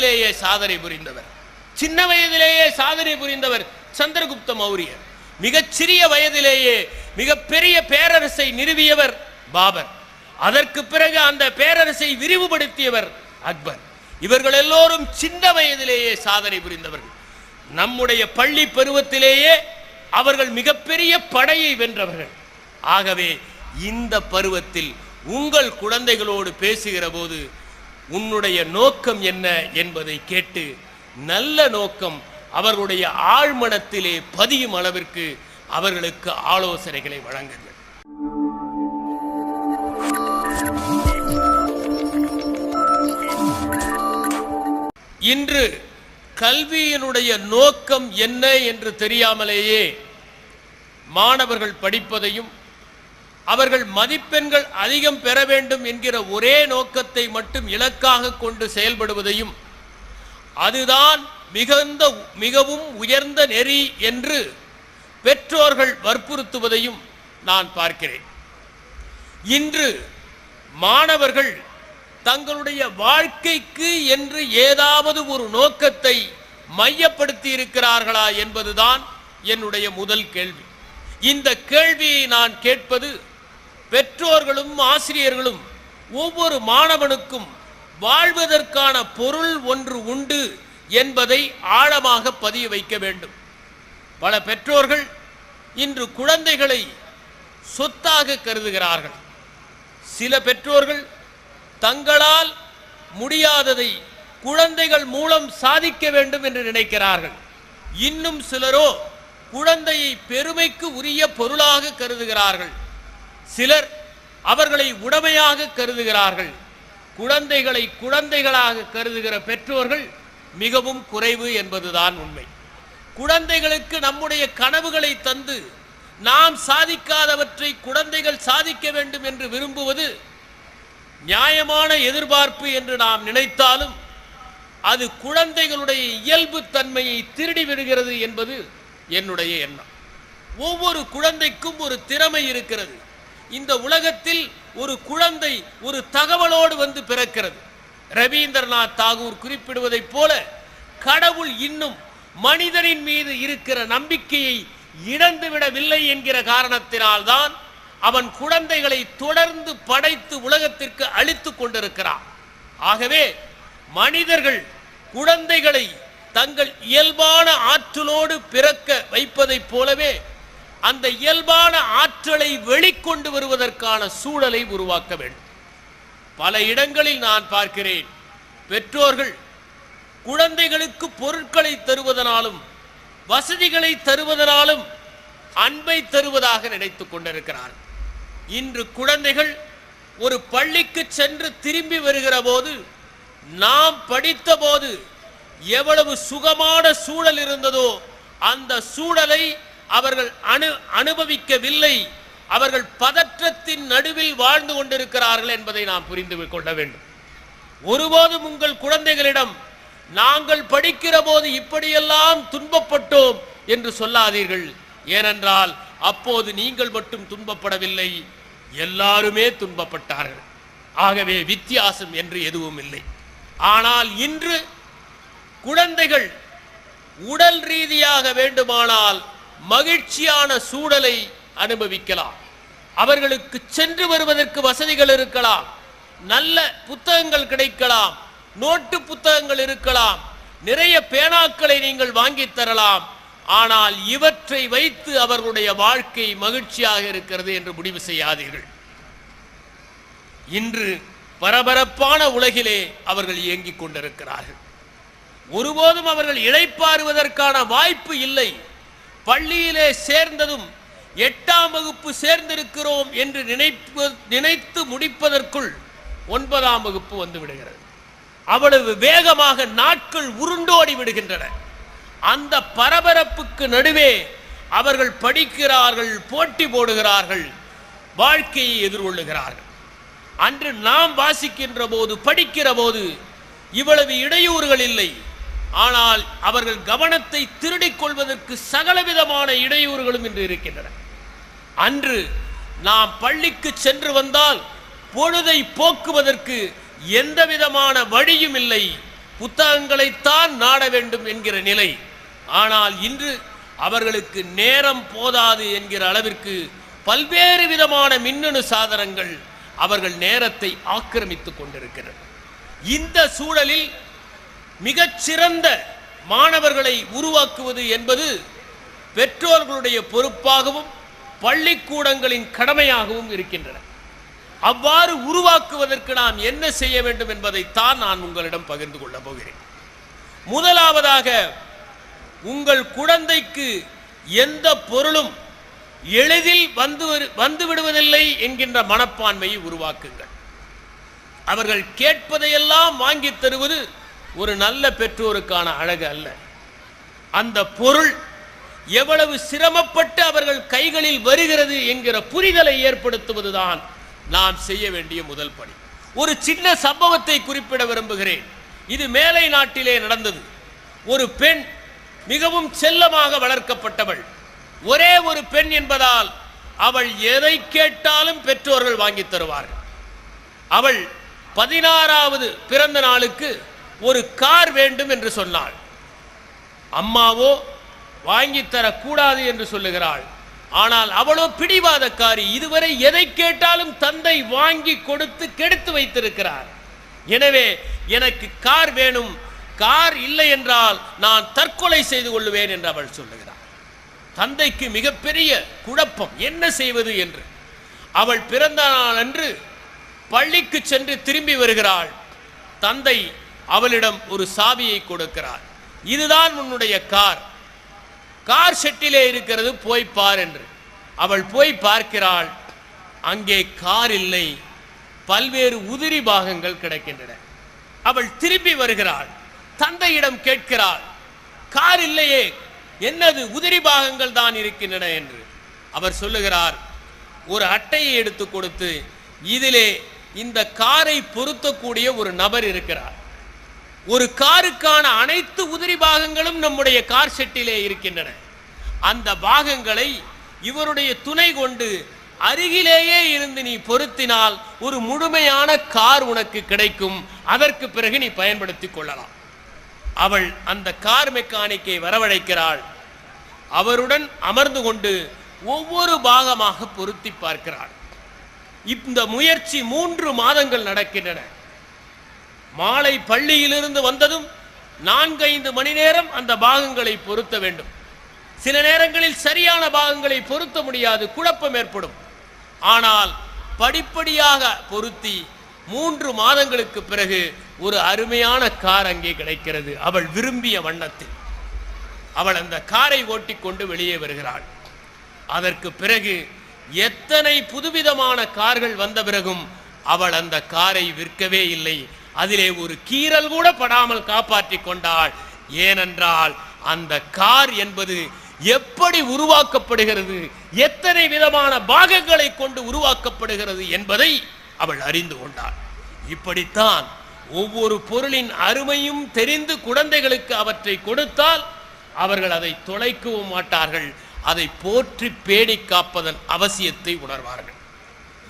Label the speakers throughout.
Speaker 1: வயதிலேயே சாதனை புரிந்தவர், சின்ன வயதிலேயே சாதனை புரிந்தவர் சந்திரகுப்த மௌரியர். மிகச்சிறிய வயதிலேயே மிகப்பெரிய பேரரசை நிறுவியவர் பாபர். அதற்கு பிறகு அந்த பேரரசை விரிவுபடுத்தியவர் அக்பர். இவர்கள் எல்லோரும் சின்ன வயதிலேயே சாதனை புரிந்தவர்கள். நம்முடைய பள்ளி பருவத்திலேயே அவர்கள் மிகப்பெரிய படையை வென்றவர்கள். ஆகவே இந்த பருவத்தில் உங்கள் குழந்தைகளோடு பேசுகிற போது உன்னுடைய நோக்கம் என்ன என்பதை கேட்டு நல்ல நோக்கம் அவர்களுடைய ஆழ்மனத்திலே பதியும் அளவிற்கு அவர்களுக்கு ஆலோசனைகளை வழங்குங்கள். இன்று கல்வியினுடைய நோக்கம் என்ன என்று தெரியாமலேயே மாணவர்கள் படிப்பதையும் அவர்கள் மதிப்பெண்கள் அதிகம் பெற வேண்டும் என்கிற ஒரே நோக்கத்தை மட்டும் இலக்காக கொண்டு செயல்படுவதையும் அதுதான் மிகவும் உயர்ந்த நெறி என்று பெற்றோர்கள் வற்புறுத்துவதையும் நான் பார்க்கிறேன். இன்று மாணவர்கள் தங்களுடைய வாழ்க்கைக்கு என்று ஏதாவது ஒரு நோக்கத்தை மையப்படுத்தி இருக்கிறார்களா என்பதுதான் என்னுடைய முதல் கேள்வி. இந்த கேள்வியை நான் கேட்பது பெற்றோர்களும் ஆசிரியர்களும் ஒவ்வொரு மாணவனுக்கும் வாழ்வதற்கான பொருள் ஒன்று உண்டு என்பதை ஆழமாக பதிய வைக்க வேண்டும். பல பெற்றோர்கள் இன்று குழந்தைகளை சொத்தாக கருதுகிறார்கள். சில பெற்றோர்கள் தங்களால் முடியாததை குழந்தைகள் மூலம் சாதிக்க வேண்டும் என்று நினைக்கிறார்கள். இன்னும் சிலரோ குழந்தையை பெருமைக்கு உரிய பொருளாக கருதுகிறார்கள். சிலர் அவர்களை உடைமையாக கருதுகிறார்கள். குழந்தைகளை குழந்தைகளாக கருதுகிற பெற்றோர்கள் மிகவும் குறைவு என்பதுதான் உண்மை. குழந்தைகளுக்கு நம்முடைய கனவுகளை தந்து நாம் சாதிக்காதவற்றை குழந்தைகள் சாதிக்க வேண்டும் என்று விரும்புவது நியாயமான எதிர்பார்ப்பு என்று நாம் நினைத்தாலும் அது குழந்தைகளுடைய இயல்பு தன்மையை திருடி விடுகிறது என்பது என்னுடைய எண்ணம். ஒவ்வொரு குழந்தைக்கும் ஒரு திறமை இருக்கிறது. இந்த உலகத்தில் ஒரு குழந்தை ஒரு தகவலோடு வந்து பிறக்கிறது. ரவீந்திரநாத் தாகூர் குறிப்பிடுவதைப் போல கடவுள் இன்னும் மனிதனின் மீது இருக்கிற நம்பிக்கையை இழந்துவிடவில்லை என்கிற காரணத்தினால்தான் அவன் குழந்தைகளை தொடர்ந்து படைத்து உலகத்திற்கு அளித்து கொண்டிருக்கிறான். ஆகவே மனிதர்கள் குழந்தைகளை தங்கள் இயல்பான ஆற்றலோடு பிறக்க வைப்பதைப் போலவே அந்த இயல்பான ஆற்றலை வெளிக்கொண்டு வருவதற்கான சூழலை உருவாக்க வேண்டும். பல இடங்களில் நான் பார்க்கிறேன், பெற்றோர்கள் குழந்தைகளுக்கு பொருட்களை தருவதனாலும் வசதிகளை தருவதனாலும் அன்பை தருவதாக நினைத்துக் கொண்டிருக்கிறார்கள். இன்று குழந்தைகள் ஒரு பள்ளிக்கு சென்று திரும்பி வருகிற போது நாம் படித்த போது எவ்வளவு சுகமான சூழல் இருந்ததோ அந்த சூழலை அவர்கள் அனுபவிக்கவில்லை. அவர்கள் பதற்றத்தின் நடுவில் வாழ்ந்து கொண்டிருக்கிறார்கள் என்பதை நாம் புரிந்து கொள்ள வேண்டும். ஒருபோதும் உங்கள் குழந்தைகளிடம் நாங்கள் படிக்கிற போது இப்படியெல்லாம் துன்பப்பட்டோம் என்று சொல்லாதீர்கள். ஏனென்றால் அப்போது நீங்கள் மட்டும் துன்பப்படவில்லை, எல்லாருமே துன்பப்பட்டார்கள். ஆகவே வித்தியாசம் என்று எதுவும் இல்லை. ஆனால் இன்று குழந்தைகள் உடல் ரீதியாக வேண்டுமானால் மகிழ்ச்சியான சூழலை அனுபவிக்கலாம். அவர்களுக்கு சென்று வருவதற்கு வசதிகள் இருக்கலாம், நல்ல புத்தகங்கள் கிடைக்கலாம், நோட்டு புத்தகங்கள் இருக்கலாம், நிறைய பேனாக்களை நீங்கள் வாங்கி தரலாம். ஆனால் இவற்றை வைத்து அவர்களுடைய வாழ்க்கை மகிழ்ச்சியாக இருக்கிறது என்று முடிவு செய்யாதீர்கள். இன்று பரபரப்பான உலகிலே அவர்கள் இயங்கிக் கொண்டிருக்கிறார்கள். ஒருபோதும் அவர்கள் இளைப்பாறுவதற்கான வாய்ப்பு இல்லை. பள்ளியிலே சேர்ந்ததும் 8ஆம் வகுப்பு சேர்ந்திருக்கிறோம் என்று நினைத்து முடிப்பதற்குள் 9ஆம் வகுப்பு வந்து விடுகிறது. அவ்வளவு வேகமாக நாட்கள் உருண்டோடி விடுகின்றன. அந்த பரபரப்புக்கு நடுவே அவர்கள் படிக்கிறார்கள், போட்டி போடுகிறார்கள், வாழ்க்கையை எதிர்கொள்ளுகிறார்கள். அன்று நாம் வாசிக்கின்ற போது படிக்கிற போது இவ்வளவு இடையூறுகள் இல்லை. ஆனால் அவர்கள் கவனத்தை திருடிக் கொள்வதற்கு சகலவிதமான இடையூறுகளும் இன்று இருக்கின்றன. அன்று நாம் பள்ளிக்கு சென்று வந்தால் பொழுதை போக்குவதற்கு எந்த விதமான வழியும் இல்லை. புத்தகங்களைத்தான் நாட வேண்டும் என்கிற நிலை. ஆனால் இன்று அவர்களுக்கு நேரம் போதாது என்கிற அளவிற்கு பல்வேறு விதமான மின்னணு சாதனங்கள் அவர்கள் நேரத்தை ஆக்கிரமித்துக் கொண்டிருக்கிறது. இந்த சூழலில் மிகச்சிறந்த மாணவர்களை உருவாக்குவது என்பது பெற்றோர்களுடைய பொறுப்பாகவும் பள்ளிக்கூடங்களின் கடமையாகவும் இருக்கின்றன. அவ்வாறு உருவாக்குவதற்கு நாம் என்ன செய்ய வேண்டும் என்பதைத்தான் நான் உங்களிடம் பகிர்ந்து கொள்ளப் போகிறேன். முதலாவதாக, உங்கள் குழந்தைக்கு எந்த பொருளும் எளிதில் வந்து விடுவதில்லை என்கின்ற மனப்பான்மையை உருவாக்குங்கள். அவர்கள் கேட்பதையெல்லாம் வாங்கி தருவது ஒரு நல்ல பெற்றோருக்கான அழகு அல்ல. அந்த பொருள் எவ்வளவு சிரமப்பட்டு அவர்கள் கைகளில் வருகிறது என்கிற புரிதலை ஏற்படுத்துவதுதான் நாம் செய்ய வேண்டிய முதல் பணி. ஒரு சின்ன சம்பவத்தை குறிப்பிட விரும்புகிறேன். இது மேலை நாட்டிலே நடந்தது. ஒரு பெண் மிகவும் செல்லமாக வளர்க்கப்பட்டவள். ஒரே ஒரு பெண் என்பதால் அவள் எதை கேட்டாலும் பெற்றோர்கள் வாங்கி தருவார்கள். அவள் 16வது பிறந்த நாளுக்கு ஒரு கார் வேண்டும் என்று சொன்னாள். அம்மாவோ வாங்கி தரக்கூடாது என்று சொல்லுகிறாள். ஆனால் அவளோ பிடிவாதக்காரி. இதுவரை எதை கேட்டாலும் தந்தை வாங்கி கொடுத்து கெடுத்து வைத்திருக்கிறார். எனவே எனக்கு கார் வேணும், கார் இல்லை என்றால் நான் தற்கொலை செய்து கொள்ளுவேன் என்று அவள் சொல்லுகிறாள். தந்தைக்கு மிகப்பெரிய குழப்பம், என்ன செய்வது என்று. அவள் பிறந்த நாள் அன்று பள்ளிக்கு சென்று திரும்பி வருகிறாள். தந்தை அவளிடம் ஒரு சாவியை கொடுக்கிறார். இதுதான் உன்னுடைய கார், கார் ஷெட்டிலே இருக்கிறது, போய் பார் என்று. அவள் போய் பார்க்கிறாள். அங்கே கார் இல்லை, பல்வேறு உதிரி பாகங்கள் கிடைக்கின்றன. அவள் திரும்பி வருகிறாள். தந்தையிடம் கேட்கிறாள், கார் இல்லையே, என்னது உதிரி பாகங்கள் தான் இருக்கின்றன என்று. அவர் சொல்லுகிறார், ஒரு அட்டையை எடுத்து கொடுத்து, இதிலே இந்த காரை பொருத்தக்கூடிய ஒரு நபர் இருக்கிறார். ஒரு காருக்கான அனைத்து உதிரி பாகங்களும் நம்முடைய கார் செட்டிலே இருக்கின்றன. அந்த பாகங்களை இவருடைய துணை கொண்டு அருகிலேயே இருந்து நீ பொருத்தினால் ஒரு முழுமையான கார் உனக்கு கிடைக்கும். அதற்கு பிறகு நீ பயன்படுத்திக் கொள்ளலாம். அவள் அந்த கார் மெக்கானிக்கை வரவழைக்கிறாள். அவருடன் அமர்ந்து கொண்டு ஒவ்வொரு பாகமாக பொருத்தி பார்க்கிறாள். இந்த முயற்சி 3 மாதங்கள் நடக்கின்றன. மாலை பள்ளியிலிருந்து வந்ததும் 4-5 மணி நேரம் அந்த பாகங்களை பொருத்த வேண்டும். சில நேரங்களில் சரியான பாகங்களை பொருத்த முடியாது, குழப்பம் ஏற்படும். ஆனால் படிப்படியாக பொருத்தி 3 மாதங்களுக்கு பிறகு ஒரு அருமையான கார் அங்கே கிடைக்கிறது. அவள் விரும்பிய வண்ணத்தில் அவள் அந்த காரை ஓட்டிக்கொண்டு வெளியே வருகிறாள். அதற்கு பிறகு எத்தனை புதுவிதமான கார்கள் வந்த பிறகும் அவள் அந்த காரை விற்கவே இல்லை. அதிலே ஒரு கீறல் கூட படாமல் காப்பாற்றி கொண்டாள். ஏனென்றால் அந்த கார் என்பது எப்படி உருவாக்கப்படுகிறது, எத்தனை விதமான பாகங்களை கொண்டு உருவாக்கப்படுகிறது என்பதை அவள் அறிந்து கொண்டாள். இப்படித்தான் ஒவ்வொரு பொருளின் அருமையும் தெரிந்து குழந்தைகளுக்கு அவற்றை கொடுத்தால் அவர்கள் அதை தொலைக்கவும் மாட்டார்கள். அதை போற்றி பேணி காப்பதன் அவசியத்தை உணர்வார்கள்.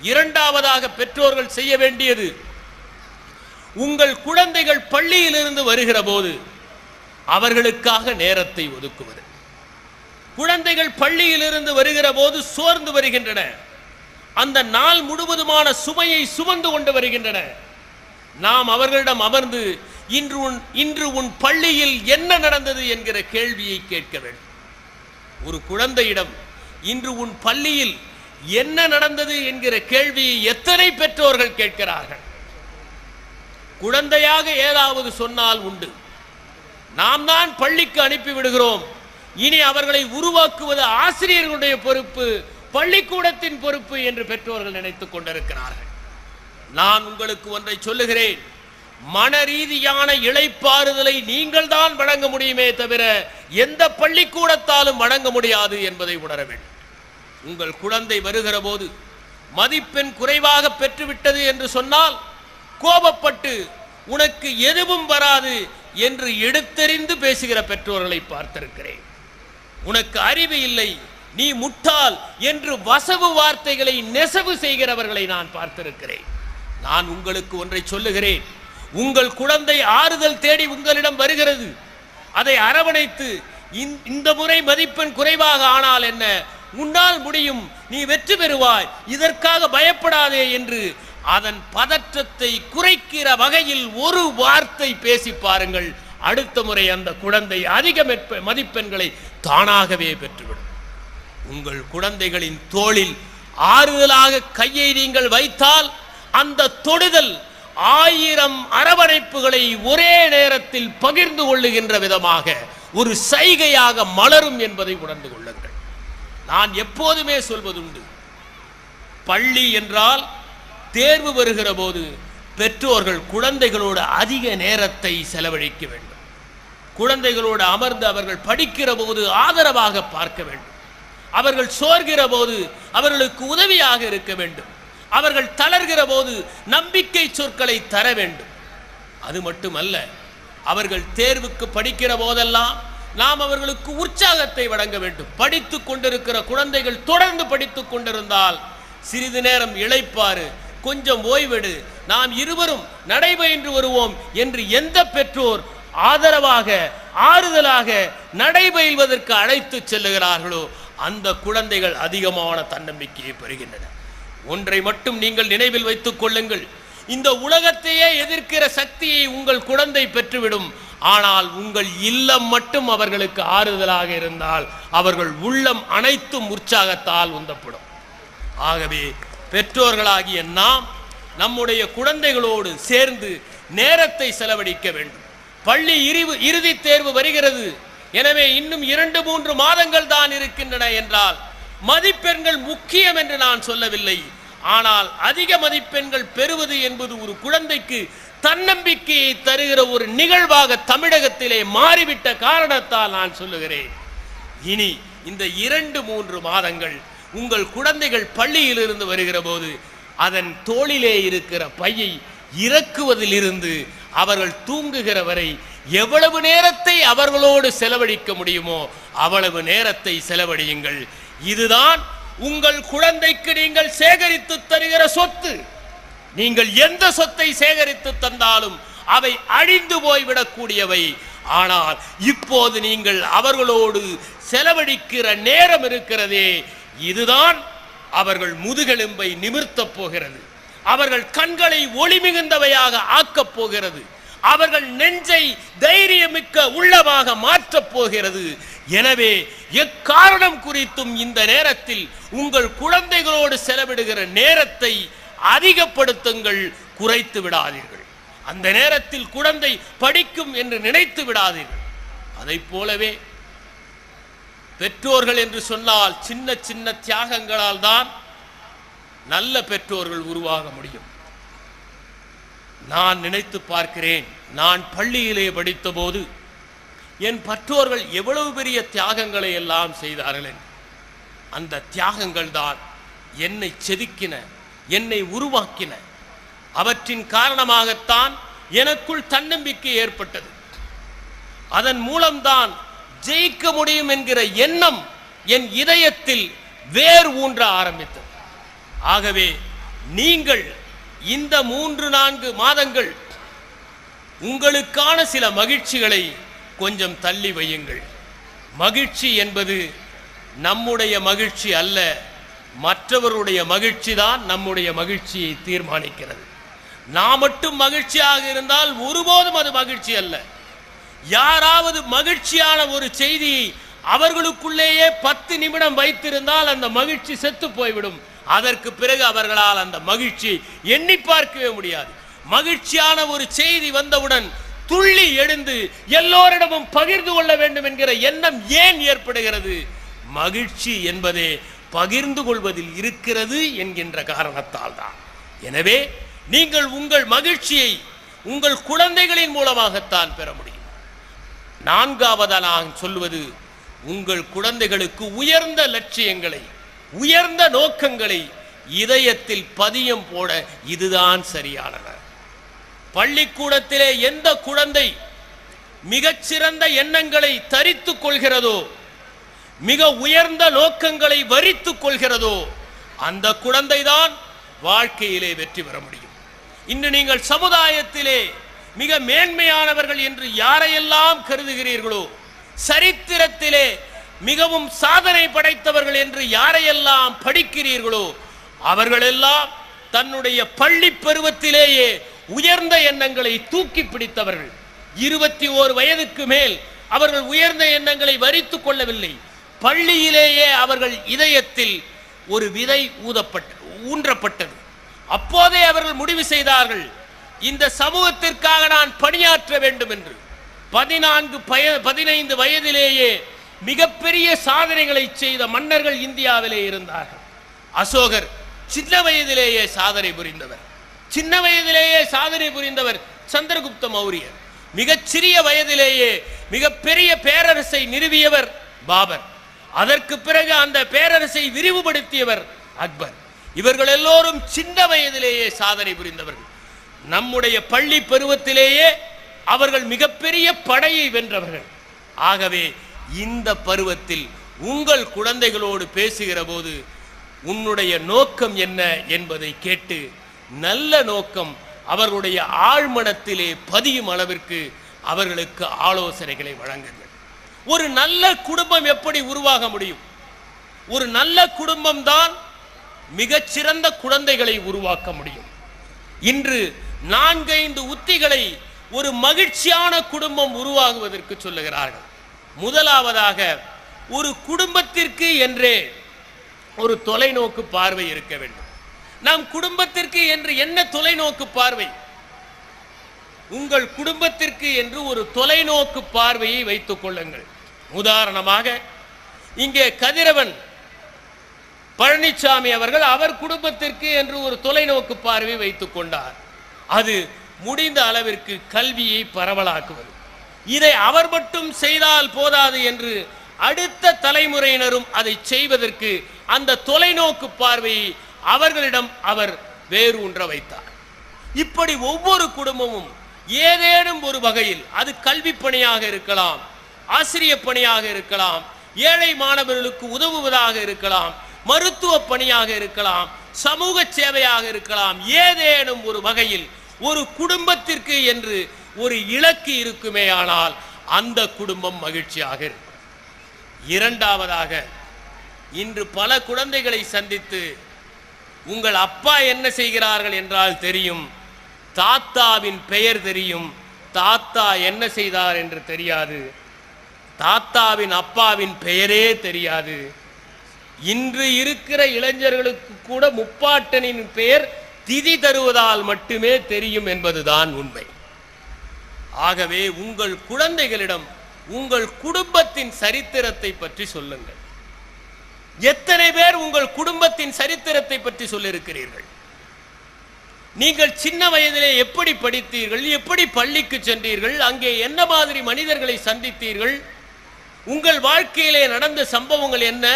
Speaker 1: இரண்டாவதாக பெற்றோர்கள் செய்ய வேண்டியது, உங்கள் குழந்தைகள் பள்ளியிலிருந்து வருகிற போது அவர்களுக்காக நேரத்தை ஒதுக்குவது. குழந்தைகள் பள்ளியிலிருந்து வருகிற போது சோர்ந்து வருகின்றன. அந்த நாள் முழுவதுமான சுமையை சுமந்து கொண்டு வருகின்றன. நாம் அவர்களிடம் அமர்ந்து இன்று உன் பள்ளியில் என்ன நடந்தது என்கிற கேள்வியை கேட்க வேண்டும். ஒரு குழந்தையிடம் இன்று உன் பள்ளியில் என்ன நடந்தது என்கிற கேள்வியை எத்தனை பெற்றோர்கள் கேட்கிறார்கள்? குழந்தையாக ஏதாவது சொன்னால் உண்டு, நாம் தான் பள்ளிக்கு அனுப்பி விடுகிறோம், இனி அவர்களை உருவாக்குவது ஆசிரியர்களுடைய பொறுப்பு, பள்ளிக்கூடத்தின் பொறுப்பு என்று பெற்றோர்கள் நினைத்துக் கொண்டிருக்கிறார்கள். நான் உங்களுக்கு ஒன்றை சொல்லுகிறேன், மன ரீதியான இளைப்பாறுதலை நீங்கள் தான் வழங்க முடியுமே தவிர எந்த பள்ளிக்கூடத்தாலும் வழங்க முடியாது என்பதை உணர வேண்டும். உங்கள் குழந்தை வருகிற போது மதிப்பெண் குறைவாக பெற்றுவிட்டது என்று சொன்னால் கோபப்பட்டு உனக்கு எதுவும் வராது என்று எடுத்தெறிந்து பேசுகிற பெற்றோர்களை பார்த்திருக்கிறேன். உனக்கு அறிவு இல்லை, நீ முட்டாள் என்று வசவு வார்த்தைகளை நெசவு செய்கிறவர்களை நான் பார்த்திருக்கிறேன். நான் உங்களுக்கு ஒன்றை சொல்லுகிறேன், உங்கள் குழந்தை ஆறுதல் தேடி உங்களிடம் வருகிறது. அதை அரவணைத்து இந்த முறை மதிப்பெண் குறைவாக ஆனால் என்ன, உன்னால் முடியும், நீ வெற்றி பெறுவாய், இதற்காக பயப்படாதே என்று அதன் பதற்றத்தை குறைக்கிற வகையில் ஒரு வார்த்தை பேசி பாருங்கள். அடுத்த முறை அந்த குழந்தை அதிக மதிப்பெண்களை தானாகவே பெற்றுவிடும். உங்கள் குழந்தைகளின் தோளில் ஆறுதலாக கையை நீங்கள் வைத்தால் அந்த தொடுதல் 1000 அரவணைப்புகளை ஒரே நேரத்தில் பகிர்ந்து கொள்ளுகின்ற விதமாக ஒரு சைகையாக மலரும் என்பதை உணர்ந்து கொள்ளுங்கள். நான் எப்போதுமே சொல்வதுண்டு, பள்ளி என்றால் தேர்வு வருகிற போது பெற்றோர்கள் குழந்தைகளோடு அதிக நேரத்தை செலவழிக்க வேண்டும். குழந்தைகளோடு அமர்ந்து அவர்கள் படிக்கிற போது ஆதரவாக பார்க்க வேண்டும். அவர்கள் சோர்கிற போது அவர்களுக்கு உதவியாக இருக்க வேண்டும். அவர்கள் தளர்கிற போது நம்பிக்கை சொற்களை தர வேண்டும். அது மட்டுமல்ல, அவர்கள் தேர்வுக்கு படிக்கிற போதெல்லாம் நாம் அவர்களுக்கு உற்சாகத்தை வழங்க வேண்டும். படித்துக் கொண்டிருக்கிற குழந்தைகள் தொடர்ந்து படித்துக் கொண்டிருந்தால் சிறிது நேரம் இளைப்பாறு, கொஞ்சம் ஓய்வெடு, நாம் இருவரும் நடைபயின்று வருவோம் என்று எந்த பெற்றோர் ஆதரவாக ஆறுதலாக நடைபயில்வதற்கு அழைத்து செல்லுகிறார்களோ அந்த குழந்தைகள் அதிகமான தன்னம்பிக்கையை பெறுகின்றன. ஒன்றை மட்டும் நீங்கள் நினைவில் வைத்துக் கொள்ளுங்கள், இந்த உலகத்தையே எதிர்க்கிற சக்தியை உங்கள் குழந்தை பெற்றுவிடும். ஆனால் உங்கள் இல்லம் மட்டும் அவர்களுக்கு ஆறுதலாக இருந்தால் அவர்கள் உள்ளம் அனைத்தும் உற்சாகத்தால் உந்தப்படும். ஆகவே பெற்றோர்களாகிய நாம் நம்முடைய குழந்தைகளோடு சேர்ந்து நேரத்தை செலவழிக்க வேண்டும். பள்ளி இறுதி தேர்வு வருகிறது. எனவே இன்னும் 2-3 மாதங்கள் தான் இருக்கின்றன என்றால் மதிப்பெண்கள் முக்கியம் என்று நான் சொல்லவில்லை. ஆனால் அதிக மதிப்பெண்கள் பெறுவது என்பது ஒரு குழந்தைக்கு தன்னம்பிக்கையை தருகிற ஒரு நிகழ்வாக தமிழகத்திலே மாறிவிட்ட காரணத்தால் நான் சொல்லுகிறேன். இனி இந்த 2-3 மாதங்கள் உங்கள் குழந்தைகள் பள்ளியிலிருந்து வருகிற போது அதன் தோளிலே இருக்கிற பையை இறக்குவதிலிருந்து அவர்கள் தூங்குகிற வரை எவ்வளவு நேரத்தை அவர்களோடு செலவழிக்க முடியுமோ அவ்வளவு நேரத்தை செலவழியுங்கள். இதுதான் உங்கள் குழந்தைக்கு நீங்கள் சேகரித்து தருகிற சொத்து. நீங்கள் எந்த சொத்தை சேகரித்து தந்தாலும் அவை அழிந்து போய்விடக்கூடியவை. ஆனால் இப்போது நீங்கள் அவர்களோடு செலவழிக்கிற நேரம் இருக்கிறதே, இதுதான் அவர்கள் முதுகெலும்பை நிமிர்த்தப் போகிறது. அவர்கள் கண்களை ஒளி மிகுந்தவையாக ஆக்கப் போகிறது. அவர்கள் நெஞ்சை தைரியமிக்க உள்ளமாக மாற்றப் போகிறது. எனவே எக்காரணம் குறித்தும் இந்த நேரத்தில் உங்கள் குழந்தைகளோடு செலவிடுகிற நேரத்தை அதிகப்படுத்துங்கள், குறைத்து விடாதீர்கள். அந்த நேரத்தில் குழந்தை படிக்கும் என்று நினைத்து விடாதீர்கள். அதை போலவே பெற்றோர்கள் என்று சொன்னால் சின்ன சின்ன தியாகங்களால் தான் நல்ல பெற்றோர்கள் உருவாக முடியும். நான் நினைத்து பார்க்கிறேன், நான் பள்ளியிலே படித்த போது என் பெற்றோர்கள் எவ்வளவு பெரிய தியாகங்களை எல்லாம் செய்தார்கள். அந்த தியாகங்கள் தான் என்னை செதுக்கின, என்னை உருவாக்கின. அவற்றின் காரணமாகத்தான் எனக்குள் தன்னம்பிக்கை ஏற்பட்டது. அதன் மூலம்தான் ஜெயிக்க முடியும் என்கிற எண்ணம் என் இதயத்தில் வேர் ஊன்ற ஆரம்பித்தது. ஆகவே நீங்கள் இந்த 3-4 மாதங்கள் உங்களுக்கான சில மகிழ்ச்சிகளை கொஞ்சம் தள்ளி வையுங்கள். மகிழ்ச்சி என்பது நம்முடைய மகிழ்ச்சி அல்ல, மற்றவருடைய மகிழ்ச்சி தான் நம்முடைய மகிழ்ச்சியை தீர்மானிக்கிறது. நாம் மட்டும் மகிழ்ச்சியாக இருந்தால் ஒருபோதும் அது மகிழ்ச்சி அல்ல. யாராவது மகிழ்ச்சியான ஒரு செய்தியை அவர்களுக்குள்ளேயே 10 நிமிடம் வைத்திருந்தால் அந்த மகிழ்ச்சி செத்து போய்விடும். அதற்கு பிறகு அவர்களால் அந்த மகிழ்ச்சியை எண்ணி பார்க்கவே முடியாது. மகிழ்ச்சியான ஒரு செய்தி வந்தவுடன் துள்ளி எழுந்து எல்லோரிடமும் பகிர்ந்து கொள்ள வேண்டும் என்கிற எண்ணம் ஏன் ஏற்படுகிறது? மகிழ்ச்சி என்பதே பகிர்ந்து கொள்வதில் இருக்கிறது என்கின்ற காரணத்தால் தான். எனவே நீங்கள் உங்கள் மகிழ்ச்சியை உங்கள் குழந்தைகளின் மூலமாகத்தான் பெற முடியும். 4வது நான் சொல்வது, உங்கள் குழந்தைகளுக்கு உயர்ந்த லட்சியங்களை, உயர்ந்த நோக்கங்களை இதயத்தில் பதியம் போட இதுதான் சரியானது. பள்ளிக்கூடத்திலே எந்த குழந்தை மிகச்சிறந்த எண்ணங்களை தரித்துக் கொள்கிறதோ, மிக உயர்ந்த நோக்கங்களை வரித்துக் கொள்கிறதோ, அந்த குழந்தைதான் வாழ்க்கையிலே வெற்றி பெற முடியும். இன்று நீங்கள் சமுதாயத்திலே மிக மேன்மையானவர்கள் என்று யாரையெல்லாம் கருதுகிறீர்களோ, சரித்திரத்திலே மிகவும் சாதனை படைத்தவர்கள் என்று யாரையெல்லாம் படிக்கிறீர்களோ, அவர்களெல்லாம் தன்னுடைய பள்ளி பருவத்திலேயே உயர்ந்த எண்ணங்களை தூக்கி பிடித்தவர்கள். 21 வயதுக்கு மேல் அவர்கள் உயர்ந்த எண்ணங்களை வரித்துக் கொள்ளவில்லை. பள்ளியிலேயே அவர்கள் இதயத்தில் ஒரு விதை ஊன்றப்பட்டது. அப்போதே அவர்கள் முடிவு செய்தார்கள், இந்த சமூகத்திற்காக நான் பணியாற்ற வேண்டும் என்று. 15 வயதிலேயே மிகப்பெரிய சாதனைகளை செய்த மன்னர்கள் இந்தியாவிலே இருந்தார்கள். அசோகர் சின்ன வயதிலேயே சாதனை புரிந்தவர். சந்திரகுப்த மௌரியர் மிகச் சிறிய வயதிலேயே மிகப்பெரிய பேரரசை நிறுவியவர் பாபர். அதற்கு பிறகு அந்த பேரரசை விரிவுபடுத்தியவர் அக்பர். இவர்கள் எல்லோரும் சின்ன வயதிலேயே சாதனை புரிந்தவர்கள். நம்முடைய பள்ளி பருவத்திலேயே அவர்கள் மிகப்பெரிய படையை வென்றவர்கள். ஆகவே இந்த பருவத்தில் உங்கள் குழந்தைகளோடு பேசுகிற போது உன்னுடைய நோக்கம் என்ன என்பதை கேட்டு, நல்ல நோக்கம் அவர்களுடைய ஆழ்மனத்திலே பதியும் அளவிற்கு அவர்களுக்கு ஆலோசனைகளை வழங்குங்கள். ஒரு நல்ல குடும்பம் எப்படி உருவாக முடியும்? ஒரு நல்ல குடும்பம் தான் மிகச்சிறந்த குழந்தைகளை உருவாக்க முடியும். இன்று 4-5 உத்திகளை ஒரு மகிழ்ச்சியான குடும்பம் உருவாகுவதற்கு சொல்லுகிறார்கள். முதலாவதாக, ஒரு குடும்பத்திற்கு என்றே ஒரு தொலைநோக்கு பார்வை இருக்க வேண்டும். நம் குடும்பத்திற்கு என்று என்ன தொலைநோக்கு பார்வை? உங்கள் குடும்பத்திற்கு என்று ஒரு தொலைநோக்கு பார்வையை வைத்துக் கொள்ளுங்கள். உதாரணமாக, இங்கே கதிரவன் பழனிசாமி அவர்கள் அவர் குடும்பத்திற்கு என்று ஒரு தொலைநோக்கு பார்வை வைத்துக் கொண்டார். அது முடிந்த அளவிற்கு கல்வியை பரவலாக்குவது. இதை அவர் மட்டும் செய்தால் போதாது என்று அடுத்த தலைமுறையினரும் அதை செய்வதற்கு அந்த தொலைநோக்கு பார்வையை அவர்களிடம் அவர் வேறு ஒன்ற வைத்தார். இப்படி ஒவ்வொரு குடும்பமும் ஏதேனும் ஒரு வகையில், அது கல்வி பணியாக இருக்கலாம், ஆசிரிய பணியாக இருக்கலாம், ஏழை மாணவர்களுக்கு உதவுவதாக இருக்கலாம், மருத்துவ பணியாக இருக்கலாம், சமூக சேவையாக இருக்கலாம், ஏதேனும் ஒரு வகையில் ஒரு குடும்பத்திற்கு என்று ஒரு இலக்கு இருக்குமே, ஆனால் அந்த குடும்பம் மகிழ்ச்சியாக இருக்கும். இரண்டாவதாக, இன்று பல குழந்தைகளை சந்தித்து உங்கள் அப்பா என்ன செய்கிறார்கள் என்றால் தெரியும், தாத்தாவின் பெயர் தெரியும், தாத்தா என்ன செய்தார் என்று தெரியாது, தாத்தாவின் அப்பாவின் பெயரே தெரியாது. இன்று இருக்கிற இளைஞர்களுக்கு கூட முப்பாட்டனின் பெயர் திதி தருவதால் மட்டுமே தெரியும் என்பதுதான் உண்மை. ஆகவே உங்கள் குழந்தைகளிடம் உங்கள் குடும்பத்தின் சரித்திரத்தை பற்றி சொல்லுங்கள். எத்தனை பேர் உங்கள் குடும்பத்தின் சரித்திரத்தை பற்றி சொல்லியிருக்கிறீர்கள்? நீங்கள் சின்ன வயதிலே எப்படி படித்தீர்கள்? எப்படி பள்ளிக்கு சென்றீர்கள்? அங்கே என்ன மாதிரி மனிதர்களை சந்தித்தீர்கள்? உங்கள் வாழ்க்கையிலே நடந்த சம்பவங்கள் என்ன?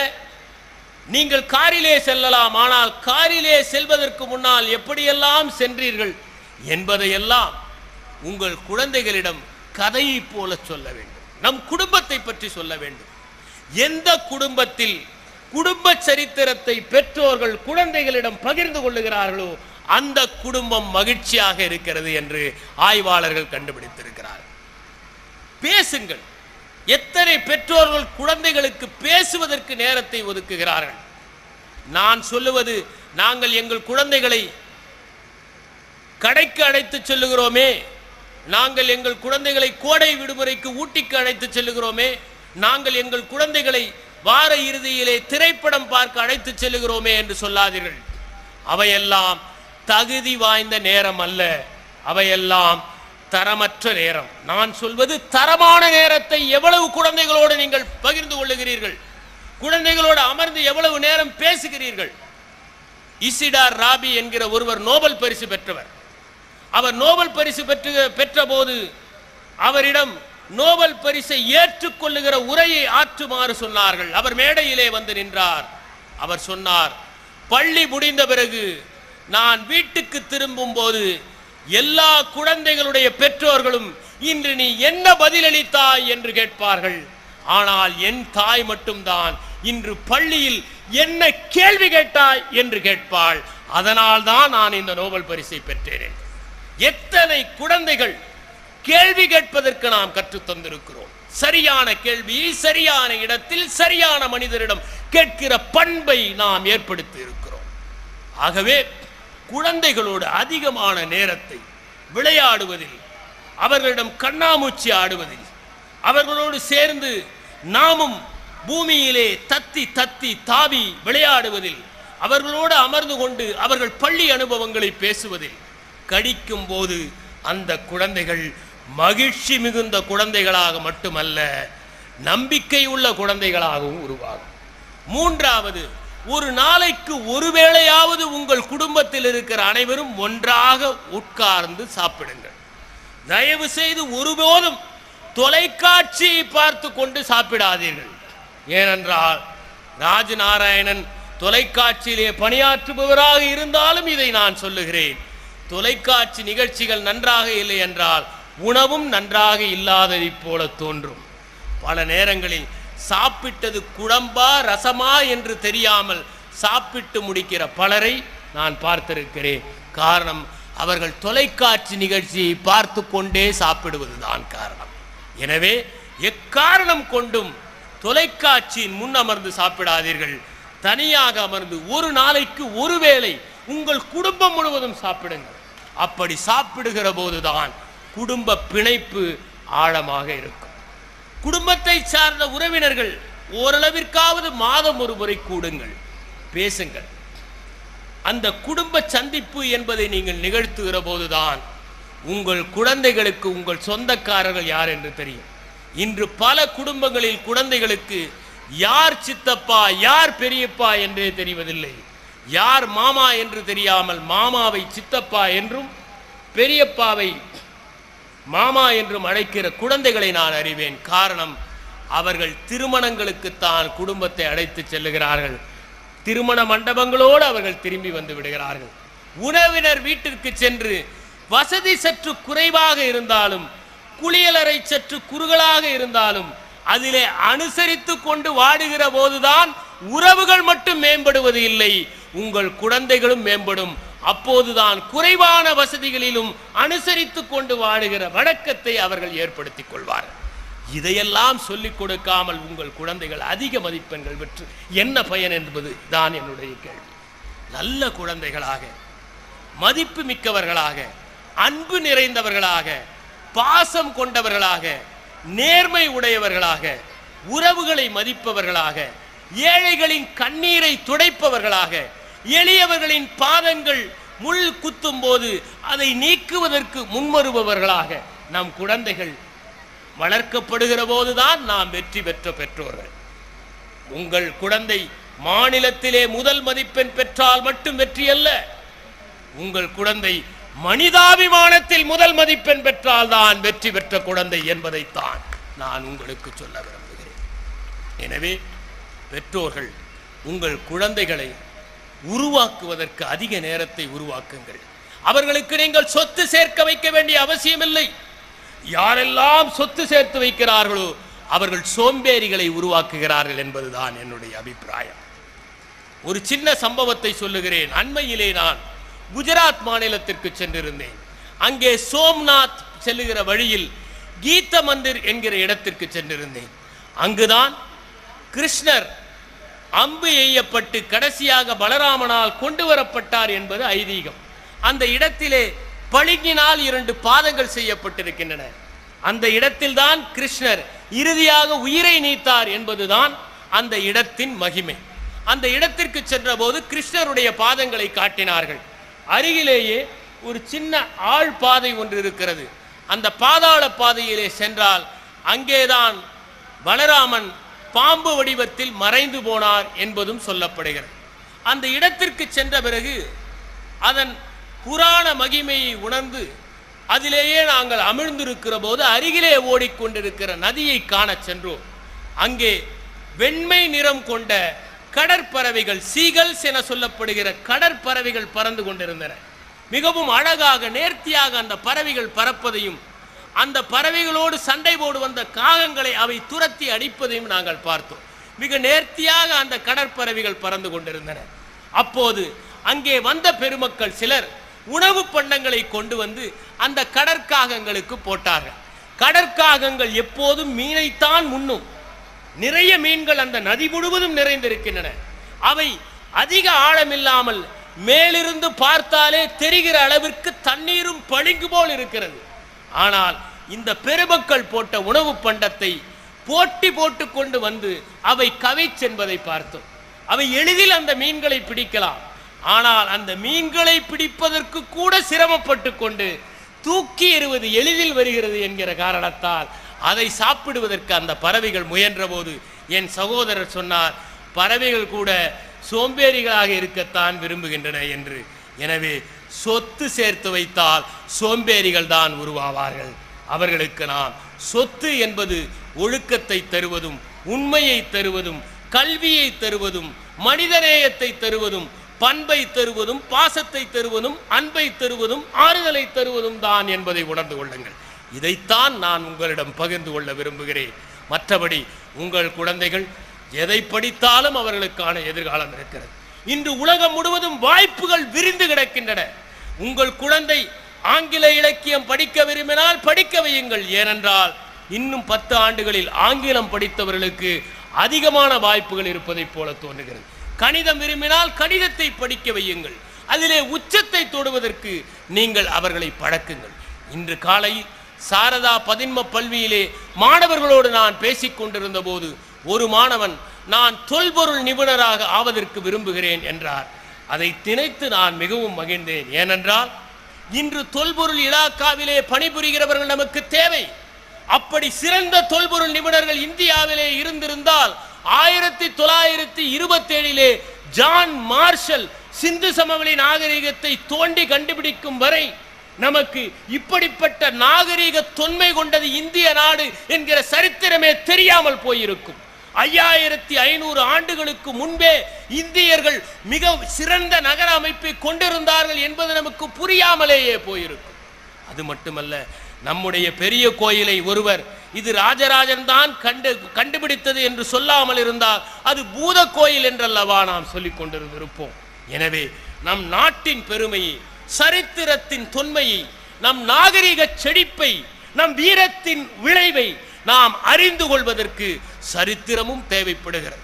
Speaker 1: நீங்கள் காரிலே செல்லலாம், ஆனால் காரிலே செல்வதற்கு முன்னால் எப்படியெல்லாம் சென்றீர்கள் என்பதையெல்லாம் உங்கள் குழந்தைகளிடம் கதையை போல சொல்ல வேண்டும். நம் குடும்பத்தை பற்றி சொல்ல வேண்டும். எந்த குடும்பத்தில் குடும்ப சரித்திரத்தை பெற்றோர்கள் குழந்தைகளிடம் பகிர்ந்து கொள்ளுகிறார்களோ அந்த குடும்பம் மகிழ்ச்சியாக இருக்கிறது என்று ஆய்வாளர்கள் கண்டுபிடித்திருக்கிறார்கள். பேசுங்கள். எத்தனை பெற்றோர்கள் குழந்தைகளுக்கு பேசுவதற்கு நேரத்தை ஒதுக்குகிறார்கள்? நான் சொல்லுவது, நாங்கள் எங்கள் குழந்தைகளை கடைக்கு அழைத்து செல்லுகிறோமே, நாங்கள் எங்கள் குழந்தைகளை கோடை விடுமுறைக்கு ஊட்டிக்கு அழைத்து செல்லுகிறோமே, நாங்கள் எங்கள் குழந்தைகளை வார இறுதியிலே திரைப்படம் பார்க்க அழைத்து செல்லுகிறோமே என்று சொல்லாதீர்கள். அவையெல்லாம் தகுதி வாய்ந்த நேரம் அல்ல, அவையெல்லாம் தரமற்ற நேரம். நான் சொல்வது தரமான நேரத்தை எவ்வளவு குழந்தைகளோடு நீங்கள் பகிர்ந்து கொள்ளுகிறீர்கள்? குழந்தைகளோடு அமர்ந்து எவ்வளவு நேரம் பேசுகிறீர்கள்? இசிடார் ராபி என்கிற ஒருவர் நோபல் பரிசு பெற்றவர். அவர் நோபல் பரிசு பெற்ற போது அவரிடம் நோபல் பரிசை ஏற்றுக்கொள்ளுகிற உரையை ஆற்றுமாறு சொன்னார்கள். அவர் மேடையிலே வந்து நின்றார். அவர் சொன்னார், பள்ளி முடிந்த பிறகு நான் வீட்டுக்கு திரும்பும் போது எல்லா குழந்தைகளுடைய பெற்றோர்களும் இன்று நீ என்ன பதிலளித்தாய் என்று கேட்பார்கள். ஆனால் என் தாய் மட்டும்தான் இன்று பள்ளியில் என்ன கேள்வி கேட்டாய் என்று கேட்பாள். அதனால் தான் நான் இந்த நோபல் பரிசை பெற்றேன். எத்தனை குழந்தைகள் கேள்வி கேட்பதற்கு நாம் கற்றுத் தந்திருக்கிறோம். சரியான கேள்வியை சரியான இடத்தில் சரியான மனிதரிடம் கேட்கிற பண்பை நாம் ஏற்படுத்தி இருக்கிறோம். ஆகவே குழந்தைகளோடு அதிகமான நேரத்தை விளையாடுவதில், அவர்களிடம் கண்ணாமூச்சி ஆடுவதில், அவர்களோடு சேர்ந்து நாமும் பூமியிலே தத்தி தத்தி தாவி விளையாடுவதில், அவர்களோடு அமர்ந்து கொண்டு அவர்கள் பள்ளி அனுபவங்களை பேசுவதில் கடிக்கும் போது அந்த குழந்தைகள் மகிழ்ச்சி மிகுந்த குழந்தைகளாக மட்டுமல்ல, நம்பிக்கை உள்ள குழந்தைகளாகவும் உருவாகும். மூன்றாவது, ஒரு நாளைக்கு ஒருவேளையாவது உங்கள் குடும்பத்தில் இருக்கிற அனைவரும் ஒன்றாக உட்கார்ந்து சாப்பிடுங்கள். தயவு செய்து ஒருபோதும் தொலைக்காட்சியை பார்த்து கொண்டு சாப்பிடாதீர்கள். ஏனென்றால் ராஜநாராயணன் தொலைக்காட்சியிலே பணியாற்றுபவராக இருந்தாலும் இதை நான் சொல்லுகிறேன். தொலைக்காட்சி நிகழ்ச்சிகள் நன்றாக இல்லை என்றால் உணவும் நன்றாக இல்லாததை போல தோன்றும். பல நேரங்களில் சாப்பிட்டது குழம்பா ரசமா என்று தெரியாமல் சாப்பிட்டு முடிக்கிற பலரை நான் பார்த்திருக்கிறேன். காரணம், அவர்கள் தொலைக்காட்சி நிகழ்ச்சியை பார்த்து கொண்டே சாப்பிடுவதுதான் காரணம். எனவே எக்காரணம் கொண்டும் தொலைக்காட்சியின் முன் அமர்ந்து சாப்பிடாதீர்கள். தனியாக அமர்ந்து ஒரு நாளைக்கு ஒருவேளை உங்கள் குடும்பம் முழுவதும் சாப்பிடுங்கள். அப்படி சாப்பிடுகிற போதுதான் குடும்ப பிணைப்பு ஆழமாக இருக்கும். குடும்பத்தை சார்ந்த உறவினர்கள் ஓரளவிற்காவது மாதம் ஒரு முறை கூடுங்கள், பேசுங்கள். அந்த குடும்ப சந்திப்பு என்பதை நீங்கள் நிகழ்த்துகிற போதுதான் உங்கள் குழந்தைகளுக்கு உங்கள் சொந்தக்காரர்கள் யார் என்று தெரியும். இன்று பல குடும்பங்களில் குழந்தைகளுக்கு யார் சித்தப்பா யார் பெரியப்பா என்றே தெரிவதில்லை. யார் மாமா என்று தெரியாமல் மாமாவை சித்தப்பா என்றும் பெரியப்பாவை மாமா என்றும் அழைக்கிற குழந்தைகளை நான் அறிவேன். காரணம், அவர்கள் திருமணங்களுக்குத்தான் குடும்பத்தை அழைத்து செல்லுகிறார்கள். திருமண மண்டபங்களோடு அவர்கள் திரும்பி வந்து விடுகிறார்கள். உறவினர் வீட்டிற்கு சென்று வசதி சற்று குறைவாக இருந்தாலும், குளியலறை சற்று குறுகலாக இருந்தாலும் அதிலே அனுசரித்து கொண்டு வாடுகிற போதுதான் உறவுகள் மட்டும் மேம்படுவது இல்லை, உங்கள் குழந்தைகளும் மேம்படும். அப்போதுதான் குறைவான வசதிகளிலும் அனுசரித்து கொண்டு வாழுகிற வழக்கத்தை அவர்கள் ஏற்படுத்திக் கொள்வார்கள். இதையெல்லாம் சொல்லிக் கொடுக்காமல் உங்கள் குழந்தைகள் அதிக மதிப்பெண்கள் பெற்று என்ன பயன் என்பது தான் என்னுடைய கேள்வி. நல்ல குழந்தைகளாக, மதிப்பு மிக்கவர்களாக, அன்பு நிறைந்தவர்களாக, பாசம் கொண்டவர்களாக, நேர்மை உடையவர்களாக, உறவுகளை மதிப்பவர்களாக, ஏழைகளின் கண்ணீரை துடைப்பவர்களாக, எளியவர்களின் பாதங்கள் முள் குத்தும் போது அதை நீக்குவதற்கு முன்வருபவர்களாக நம் குழந்தைகள் வளர்க்கப்படுகிற போதுதான் நாம் வெற்றி பெற்ற பெற்றோர்கள். உங்கள் குழந்தை மாநிலத்திலே முதல் மதிப்பெண் பெற்றால் மட்டும் வெற்றி அல்ல, உங்கள் குழந்தை மனிதாபிமானத்தில் முதல் மதிப்பெண் பெற்றால் தான் வெற்றி பெற்ற குழந்தை என்பதைத்தான் நான் உங்களுக்கு சொல்ல விரும்புகிறேன். எனவே பெற்றோர்கள் உங்கள் குழந்தைகளை உருவாக்குவதற்கு அதிக நேரத்தை உருவாக்குங்கள். அவர்களுக்கு நீங்கள் சொத்து சேர்க்க வைக்க வேண்டிய அவசியமில்லை. யாரெல்லாம் சொத்து சேர்த்து வைக்கிறார்களோ அவர்கள் சோம்பேறிகளை உருவாக்குகிறார்கள் என்பதுதான் என்னுடைய அபிப்பிராயம். ஒரு சின்ன சம்பவத்தை சொல்லுகிறேன். அண்மையிலே நான் குஜராத் மாநிலத்திற்கு சென்றிருந்தேன். அங்கே சோம்நாத் செல்லுகிற வழியில் கீத மந்திர் என்கிற இடத்திற்கு சென்றிருந்தேன். அங்குதான் கிருஷ்ணர் அம்பு எய்யப்பட்டு கடைசியாக பலராமனால் கொண்டு வரப்பட்டார் என்பது ஐதீகம். அந்த இடத்திலே பளிங்கினால் 2 பாதங்கள் செய்யப்பட்டிருக்கின்றன. அந்த இடத்தில் தான் கிருஷ்ணர் இறுதியாக உயிரை நீத்தார் என்பதுதான் அந்த இடத்தின் மகிமை. அந்த இடத்திற்கு சென்ற போது கிருஷ்ணருடைய பாதங்களை காட்டினார்கள். அருகிலேயே ஒரு சின்ன ஆழ் பாதை ஒன்று இருக்கிறது. அந்த பாதாள பாதையிலே சென்றால் அங்கேதான் பலராமன் பாம்பு வடிவத்தில் மறைந்து போனார் என்பதும் சொல்லப்படுகிறது. அந்த இடத்திற்கு சென்ற பிறகு அதன் புராண மகிமையை உணர்ந்து அதிலேயே நாங்கள் அமிழ்ந்திருக்கிற போது அருகிலே ஓடிக்கொண்டிருக்கிற நதியை காண சென்றோம். அங்கே வெண்மை நிறம் கொண்ட கடற்பறவைகள், சீகல்ஸ் என சொல்லப்படுகிற கடற்பறவைகள் பறந்து கொண்டிருந்தன. மிகவும் அழகாக நேர்த்தியாக அந்த பறவைகள் பறப்பதையும் அந்த பறவைகளோடு சண்டை போடு வந்த காகங்களை அவை துரத்தி அடிப்பதையும் நாங்கள் பார்த்தோம். மிக நேர்த்தியாக அந்த கடற்பறவைகள் பறந்து கொண்டிருந்தன. அப்போது அங்கே வந்த பெருமக்கள் சிலர் உணவு பண்டங்களை கொண்டு வந்து அந்த கடற்காகங்களுக்கு போட்டார்கள். கடற்காகங்கள் எப்போதும் மீனைத்தான் உண்ணும். நிறைய மீன்கள் அந்த நதி முழுவதும் நிறைந்திருக்கின்றன. அவை அதிக ஆழமில்லாமல் மேலிருந்து பார்த்தாலே தெரிகிற அளவிற்கு தண்ணீரும் பளிங்கு போல் இருக்கிறது. ஆனால் இந்த பெருமக்கள் போட்ட உணவு பண்டத்தை போட்டி போட்டு கொண்டு வந்து அவை கவிச் என்பதை பார்த்தோம். அவை எளிதில் அந்த மீன்களை பிடிக்கலாம். ஆனால் அந்த மீன்களை பிடிப்பதற்கு கூட சிரமப்பட்டு கொண்டு தூக்கி எறிவது எளிதில் வருகிறது என்கிற காரணத்தால் அதை சாப்பிடுவதற்கு அந்த பறவைகள் முயன்ற போது என் சகோதரர் சொன்னார், பறவைகள் கூட சோம்பேறிகளாக இருக்கத்தான் விரும்புகின்றன என்று. எனவே சொத்து சேர்த்து வைத்தால் சோம்பேறிகள் தான் உருவாவார்கள். அவர்களுக்கு நாம் சொத்து என்பது ஒழுக்கத்தை தருவதும், உண்மையை தருவதும், கல்வியை தருவதும், மனிதநேயத்தை தருவதும், பண்பை தருவதும், பாசத்தை தருவதும், அன்பை தருவதும், ஆறுதலை தருவதும் தான் என்பதை உணர்ந்து கொள்ளுங்கள். இதைத்தான் நான் உங்களிடம் பகிர்ந்து கொள்ள விரும்புகிறேன். மற்றபடி உங்கள் குழந்தைகள் எதை படித்தாலும் அவர்களுக்கான எதிர்காலம் இருக்கிறது. இன்று உலகம் முழுவதும் வாய்ப்புகள் விரிந்து கிடக்கின்றன. உங்கள் குழந்தை ஆங்கில இலக்கியம் படிக்க விரும்பினால் படிக்க வையுங்கள். ஏனென்றால் இன்னும் 10 ஆண்டுகளில் ஆங்கிலம் படித்தவர்களுக்கு அதிகமான வாய்ப்புகள் இருப்பதைப் போல தோன்றுகிறது. கணிதம் விரும்பினால் கணிதத்தை படிக்க வையுங்கள். அதிலே உச்சத்தை தொடுவதற்கு நீங்கள் அவர்களை பழக்குங்கள். இன்று காலையில் சாரதா பதின்ம பல்வியிலே மாணவர்களோடு நான் பேசிக் கொண்டிருந்த போது ஒரு மாணவன், நான் தொல்பொருள் நிபுணராக ஆவதற்கு விரும்புகிறேன் என்றார். அதை நினைத்து நான் மிகவும் மகிழ்ந்தேன். ஏனென்றால் இன்று தொல்பொருள் இலாக்காவிலே பணிபுரிகிறவர்கள் நமக்கு தேவை. அப்படி சிறந்த தொல்பொருள் நிபுணர்கள் இந்தியாவிலே இருந்திருந்தால் 1927 ஜான் மார்ஷல் சிந்து சமவெளி நாகரிகத்தை தோண்டி கண்டுபிடிக்கும் வரை நமக்கு இப்படிப்பட்ட நாகரிக தொன்மை கொண்டது இந்திய நாடு என்கிற சரித்திரமே தெரியாமல் போயிருக்கும். 5500 ஆண்டுகளுக்கு முன்பே இந்தியர்கள் மிக சிறந்த நகர அமைப்பை கொண்டிருந்தார்கள் என்பது நமக்கு புரியாமலேயே போயிருக்கும். அது மட்டுமல்ல, நம்முடைய பெரிய கோயிலை ஒருவர் இது ராஜராஜன் தான் கண்டுபிடித்தது என்று சொல்லாமல் இருந்தால் அது பூத கோயில் என்றல்லவா நாம் சொல்லிக் கொண்டிருந்திருப்போம். எனவே நம் நாட்டின் பெருமையை, சரித்திரத்தின் தொன்மையை, நம் நாகரிக செழிப்பை, நம் வீரத்தின் விளைவை நாம் அறிந்து கொள்வதற்கு சரித்திரமும் தேவைப்படுகிறது.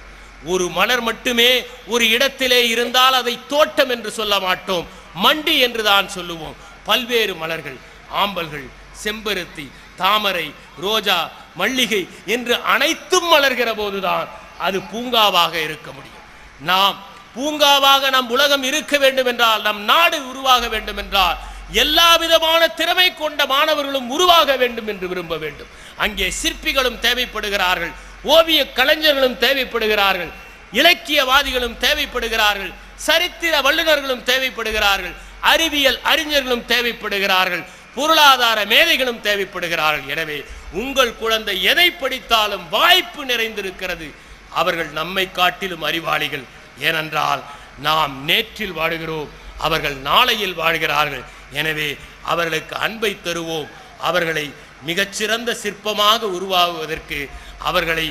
Speaker 1: ஒரு மலர் மட்டுமே ஒரு இடத்திலே இருந்தால் அதை தோட்டம் என்று சொல்ல மாட்டோம், மண்டி என்று தான் சொல்லுவோம். பல்வேறு மலர்கள், ஆம்பல்கள், செம்பருத்தி, தாமரை, ரோஜா, மல்லிகை என்று அனைத்தும் மலர்கிற போதுதான் அது பூங்காவாக இருக்க முடியும். நாம் பூங்காவாக நம் உலகம் இருக்க வேண்டும் என்றால், நம் நாடு உருவாக வேண்டும் என்றால் எல்லா விதமான திறமை கொண்ட மாணவர்களும் உருவாக வேண்டும் என்று விரும்ப வேண்டும். அங்கே சிற்பிகளும் தேவைப்படுகிறார்கள், ஓவிய கலைஞர்களும் தேவைப்படுகிறார்கள், இலக்கியவாதிகளும் தேவைப்படுகிறார்கள், சரித்திர வல்லுநர்களும் தேவைப்படுகிறார்கள், அறிவியல் அறிஞர்களும் தேவைப்படுகிறார்கள், பொருளாதார மேதைகளும் தேவைப்படுகிறார்கள். எனவே உங்கள் குழந்தை எதை படித்தாலும் வாய்ப்பு நிறைந்திருக்கிறது. அவர்கள் நம்மை காட்டிலும் அறிவாளிகள். ஏனென்றால் நாம் நேற்றில் வாழுகிறோம், அவர்கள் நாளையில் வாழ்கிறார்கள். எனவே அவர்களுக்கு அன்பை தருவோம். அவர்களை மிகச்சிறந்த சிற்பமாக உருவாகுவதற்கு அவர்களை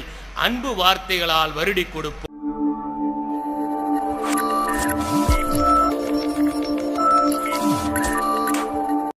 Speaker 1: அன்பு வார்த்தைகளால் வருடி கொடுப்போம்.